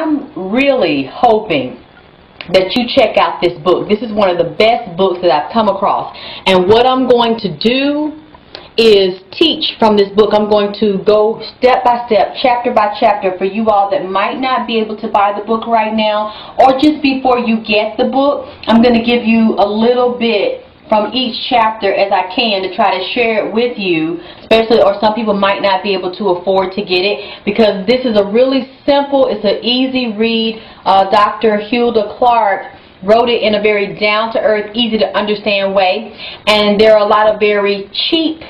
I'm really hoping that you check out this book. This is one of the best books that I've come across. And what I'm going to do is teach from this book. I'm going to go step by step, chapter by chapter for you all that might not be able to buy the book right now, or just before you get the book. I'm going to give you a little bit from each chapter as I can to try to share it with you, especially, or some people might not be able to afford to get it, because this is a really simple, it's an easy read. Dr. Hilda Clark wrote it in a very down-to-earth, easy to understand way, and there are a lot of very cheap,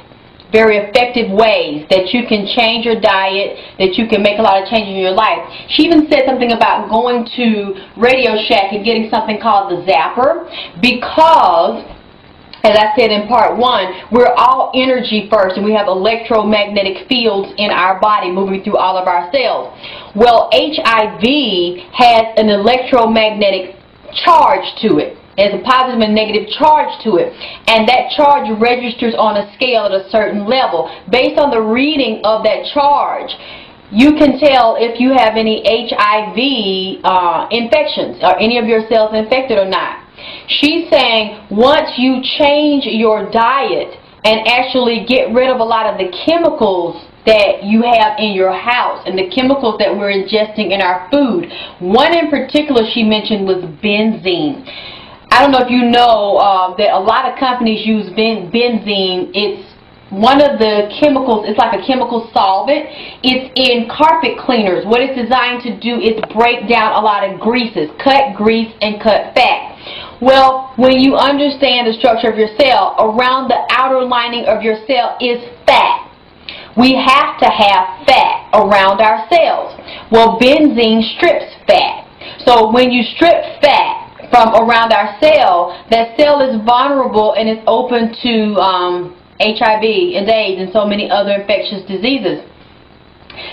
very effective ways that you can change your diet, that you can make a lot of changes in your life. She even said something about going to Radio Shack and getting something called the Zapper, because, as I said in part one, we're all energy first, and we have electromagnetic fields in our body moving through all of our cells. Well, HIV has an electromagnetic charge to it. There's a positive and negative charge to it, and that charge registers on a scale at a certain level. Based on the reading of that charge, you can tell if you have any HIV infections, or any of your cells infected or not. She's saying once you change your diet and actually get rid of a lot of the chemicals that you have in your house and the chemicals that we're ingesting in our food. One in particular she mentioned was benzene. I don't know if you know that a lot of companies use benzene. It's one of the chemicals, it's like a chemical solvent. It's in carpet cleaners. What it's designed to do is break down a lot of greases, cut grease and cut fat. Well, when you understand the structure of your cell, around the outer lining of your cell is fat. We have to have fat around our cells. Well, benzene strips fat. So when you strip fat from around our cell, that cell is vulnerable and is open to HIV and AIDS and so many other infectious diseases.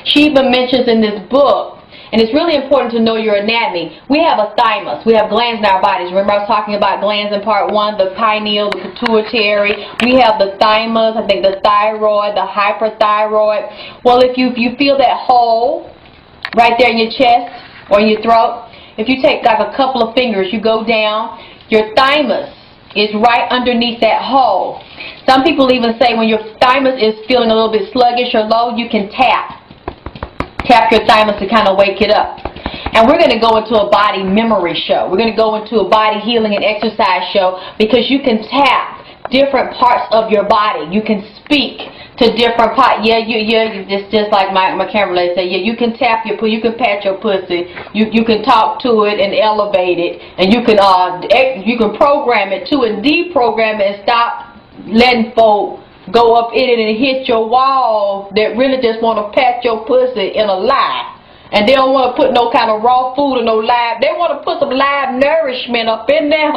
She even mentions in this book, and it's really important to know your anatomy, we have a thymus. We have glands in our bodies. Remember I was talking about glands in part one, the pineal, the pituitary. We have the thymus, I think the thyroid, the hyperthyroid. Well, if you feel that hole right there in your chest or in your throat, if you take like a couple of fingers, you go down, your thymus is right underneath that hole. Some people even say when your thymus is feeling a little bit sluggish or low, you can tap your thymus to kind of wake it up. And we're going to go into a body memory show. We're going to go into a body healing and exercise show, because you can tap different parts of your body. You can speak to different parts. Just like my camera lady said, yeah, you can tap your pussy, you can pat your pussy, you can talk to it and elevate it, and you can program it too and deprogram it and stop letting folk go up in it and hit your wall that really just want to pat your pussy in a lie. And they don't want to put no kind of raw food or no live. They want to put some live nourishment up in there.